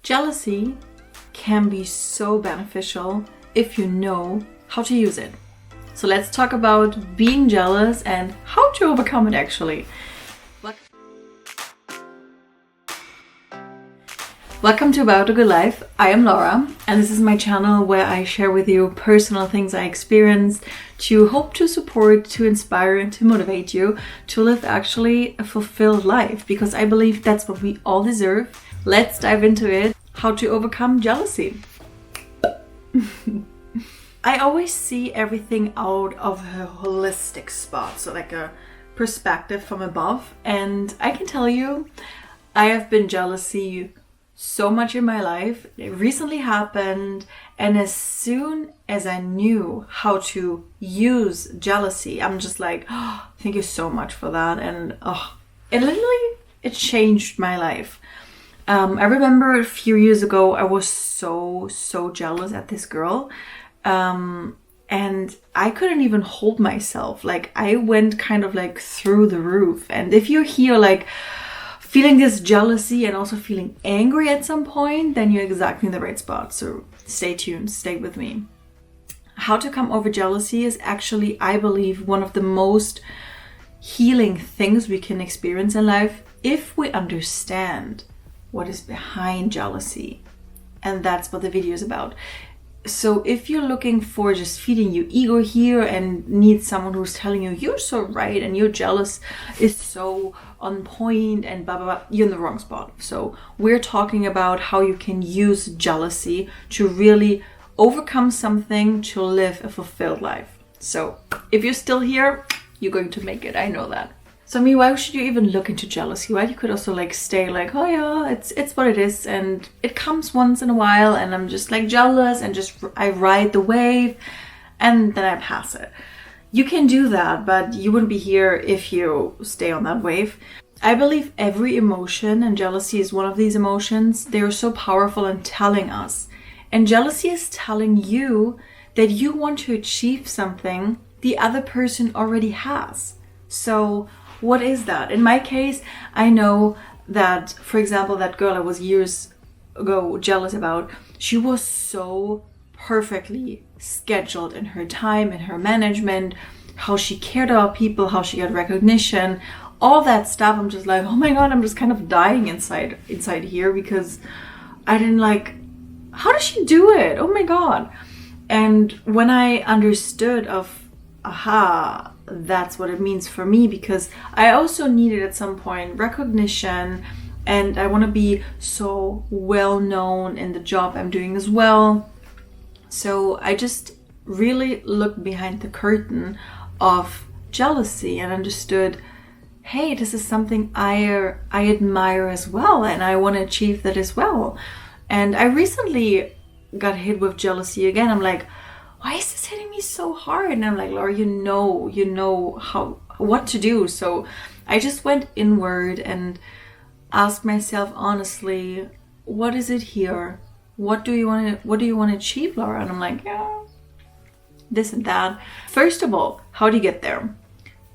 Jealousy can be so beneficial if you know how to use it. So let's talk about being jealous and how to overcome it actually. Welcome to About a Good Life. I am Laura and this is my channel where I share with you personal things I experienced to hope to support, to inspire and to motivate you to live actually a fulfilled life, because I believe that's what we all deserve. Let's dive into it. How to overcome jealousy. I always see everything out of a holistic spot, so like a perspective from above, and I can tell you I have been jealousy so much in my life. It recently happened, and as soon as I knew how to use jealousy, I'm just like, oh, thank you so much for that. And it changed my life. I remember a few years ago I was so jealous at this girl, and I couldn't even hold myself. Like I went kind of like through the roof. And if you're here like feeling this jealousy and also feeling angry at some point, then you're exactly in the right spot. So stay tuned, stay with me. How to come over jealousy is actually, I believe, one of the most healing things we can experience in life if we understand what is behind jealousy. And that's what the video is about. So if you're looking for just feeding your ego here and need someone who's telling you you're so right and you're jealous is so on point and blah blah blah, you're in the wrong spot. So we're talking about how you can use jealousy to really overcome something to live a fulfilled life. So if you're still here, you're going to make it. I know that. So why should you even look into jealousy? Well, you could also like stay like, oh yeah, it's what it is, and it comes once in a while, and I'm just like jealous and just I ride the wave and then I pass it. You can do that, but you wouldn't be here if you stay on that wave. I believe every emotion, and jealousy is one of these emotions, they are so powerful in telling us. And jealousy is telling you that you want to achieve something the other person already has. So what is that? In my case, I know that, for example, that girl I was years ago jealous about, she was so perfectly scheduled in her time, in her management, how she cared about people, how she got recognition, all that stuff. I'm just like, oh my God, I'm just kind of dying inside here because I didn't like, how does she do it? Oh my God. And when I understood aha, that's what it means for me, because I also needed at some point recognition, and I want to be so well known in the job I'm doing as well. So I just really looked behind the curtain of jealousy and understood, hey, this is something I admire as well, and I want to achieve that as well. And I recently got hit with jealousy again. I'm like, why is this hitting me so hard? And I'm like, Laura, you know what to do. So I just went inward and asked myself honestly, what is it here? What do you want to achieve, Laura? And I'm like, yeah, this and that. First of all, how do you get there?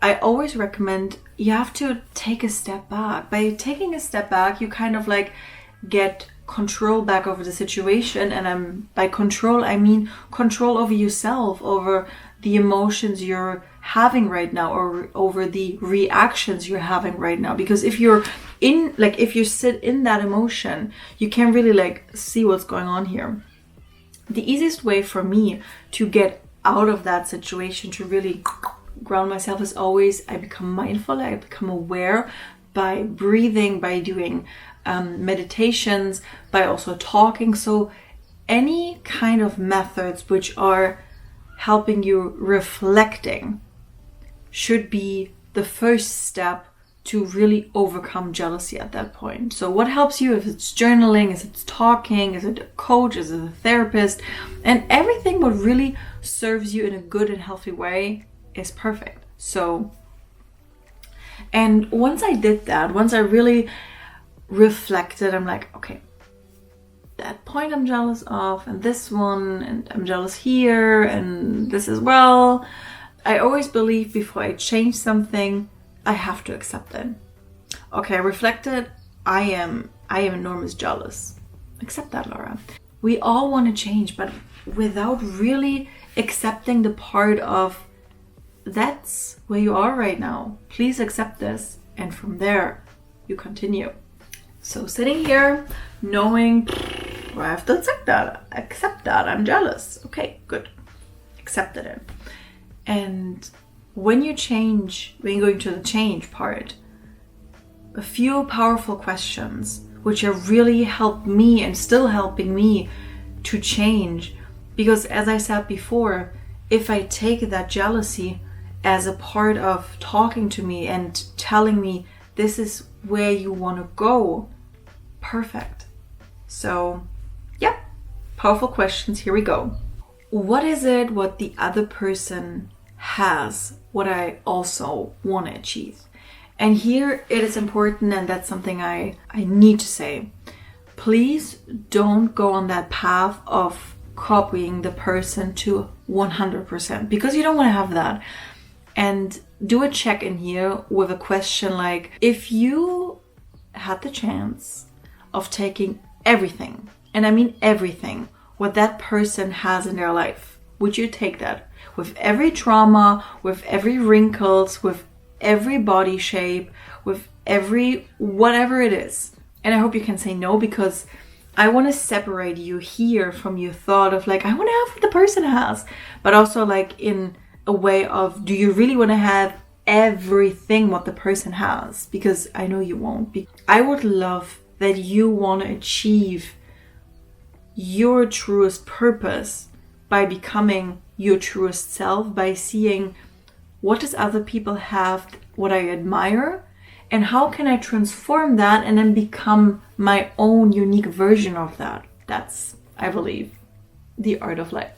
I always recommend you have to take a step back. By taking a step back, you kind of like get control back over the situation, and by control I mean control over yourself, over the emotions you're having right now, or over the reactions you're having right now. Because if you sit in that emotion, you can't really like see what's going on here. The easiest way for me to get out of that situation, to really ground myself, is always I become mindful, I become aware by breathing, by doing meditations, by also talking. So any kind of methods which are helping you reflecting should be the first step to really overcome jealousy at that point. So what helps you, if it's journaling, if it's talking, is it a coach, is it a therapist, and everything what really serves you in a good and healthy way is perfect. So, and once I did that, once I really reflected, I'm like, okay, that point I'm jealous of, and this one, and I'm jealous here, and this as well. I always believe before I change something, I have to accept it. Okay, I reflected, I am enormous jealous. Accept that, Laura. We all want to change, but without really accepting the part of that's where you are right now. Please accept this. And from there, you continue. So sitting here, knowing, I have to accept that, I'm jealous. Okay, good. Accepted it. And when you go into the change part, a few powerful questions, which have really helped me and still helping me to change. Because as I said before, if I take that jealousy as a part of talking to me and telling me this is where you want to go, perfect. So yeah, powerful questions. Here we go. What is it what the other person has, what I also want to achieve? And here it is important, and that's something I need to say. Please don't go on that path of copying the person to 100%, because you don't want to have that. And do a check-in here with a question like, if you had the chance of taking everything, and I mean everything, what that person has in their life, would you take that? With every trauma, with every wrinkles, with every body shape, with every whatever it is. And I hope you can say no, because I want to separate you here from your thought of like, I want to have what the person has, but also like in a way of, do you really want to have everything what the person has? Because I know you won't. I would love that you want to achieve your truest purpose by becoming your truest self, by seeing what does other people have, what I admire, and how can I transform that and then become my own unique version of that. That's, I believe, the art of life.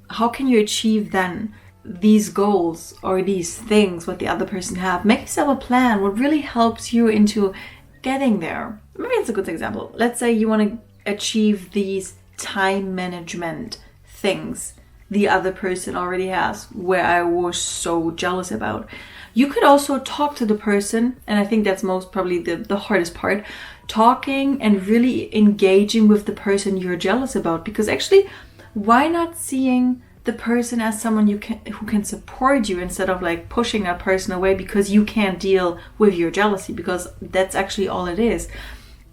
How can you achieve then these goals or these things what the other person have? Make yourself a plan what really helps you into getting there. Maybe it's a good example. Let's say you want to achieve these time management things the other person already has, where I was so jealous about. You could also talk to the person, and I think that's most probably the hardest part, talking and really engaging with the person you're jealous about. Because actually, why not seeing the person as someone who can support you, instead of like pushing that person away because you can't deal with your jealousy? Because that's actually all it is.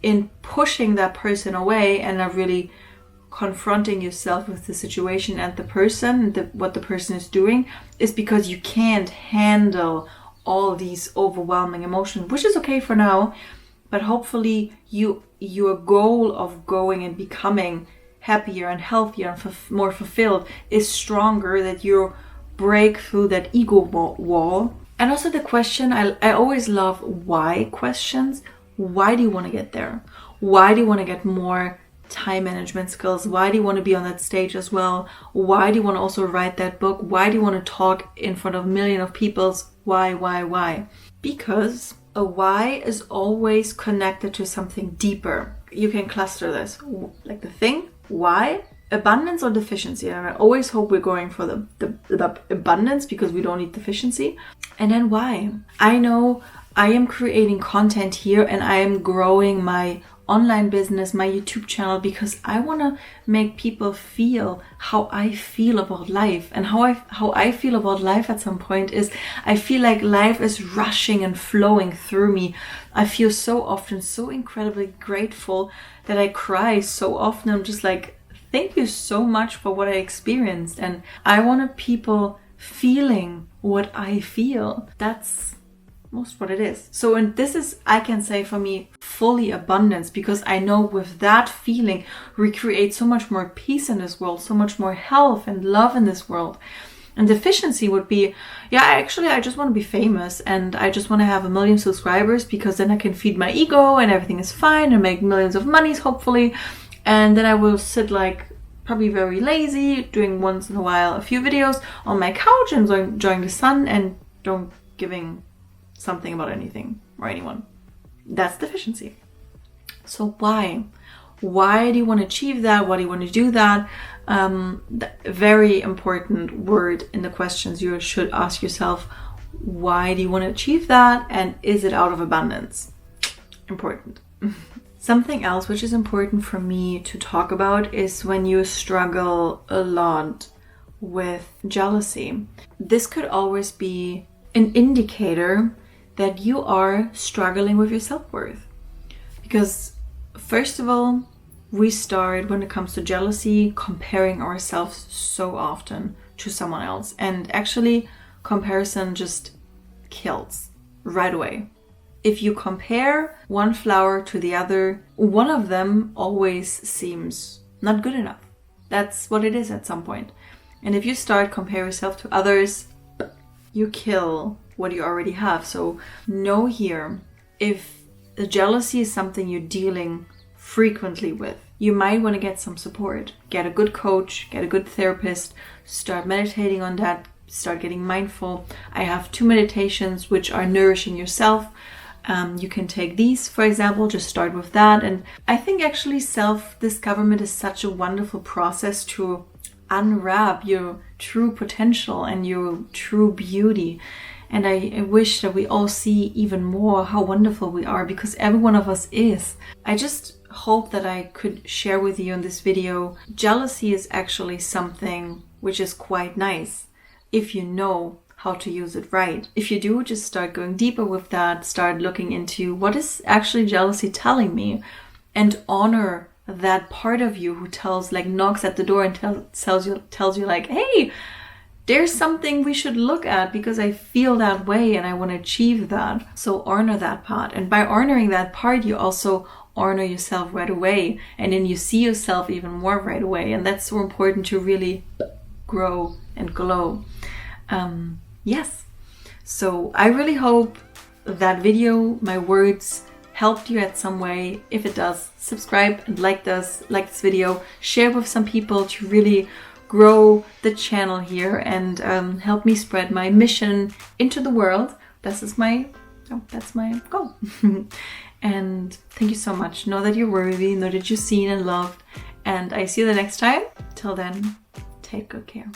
In pushing that person away and not really confronting yourself with the situation and the person, what the person is doing, is because you can't handle all these overwhelming emotions, which is okay for now, but hopefully your goal of going and becoming happier and healthier and more fulfilled is stronger, that you break through that ego wall. And also the question, I always love why questions. Why do you want to get there? Why do you want to get more time management skills? Why do you want to be on that stage as well? Why do you want to also write that book? Why do you want to talk in front of a million of people? Why? Because a why is always connected to something deeper. You can cluster this, like the thing, why, abundance or deficiency. And I always hope we're going for the abundance, because we don't need deficiency. And then why? I know I am creating content here and I am growing my online business, my YouTube channel, because I want to make people feel how I feel about life. And how I feel about life at some point is, I feel like life is rushing and flowing through me. I feel so often so incredibly grateful that I cry so often. I'm just like, thank you so much for what I experienced. And I want people feeling what I feel. That's most what it is. So, and this is, I can say for me, fully abundance, because I know with that feeling we create so much more peace in this world, so much more health and love in this world. And deficiency would be, I just want to be famous and I just want to have 1 million subscribers, because then I can feed my ego and everything is fine and make millions of monies, hopefully. And then I will sit like probably very lazy, doing once in a while a few videos on my couch and enjoying the sun and don't giving something about anything or anyone. That's deficiency. So why? Why do you want to achieve that? Why do you want to do that? Very important word in the questions you should ask yourself. Why do you want to achieve that? And is it out of abundance? Important. Something else which is important for me to talk about is when you struggle a lot with jealousy. This could always be an indicator that you are struggling with your self-worth. Because first of all, we start, when it comes to jealousy, comparing ourselves so often to someone else. And actually, comparison just kills right away. If you compare one flower to the other, one of them always seems not good enough. That's what it is at some point. And if you start comparing yourself to others, you kill what you already have. So know here, if the jealousy is something you're dealing frequently with, you might want to get some support. Get a good coach, get a good therapist, start meditating on that, start getting mindful. I have 2 meditations which are nourishing yourself. You can take these, for example, just start with that. And I think actually self-discoverment is such a wonderful process to unwrap your true potential and your true beauty. And I wish that we all see even more how wonderful we are, because every one of us is. I just hope that I could share with you in this video, jealousy is actually something which is quite nice if you know how to use it right. If you do, just start going deeper with that, start looking into what is actually jealousy telling me, and honor that part of you who knocks at the door and tells you like, hey, there's something we should look at because I feel that way and I want to achieve that. So honor that part. And by honoring that part, you also honor yourself right away. And then you see yourself even more right away. And that's so important to really grow and glow. Yes. So I really hope that video, my words, helped you at some way. If it does, subscribe and like this video, share with some people to really grow the channel here and help me spread my mission into the world. That's my goal. And thank you so much. Know that you're worthy, know that you're seen and loved, and I see you the next time. Till then, take good care.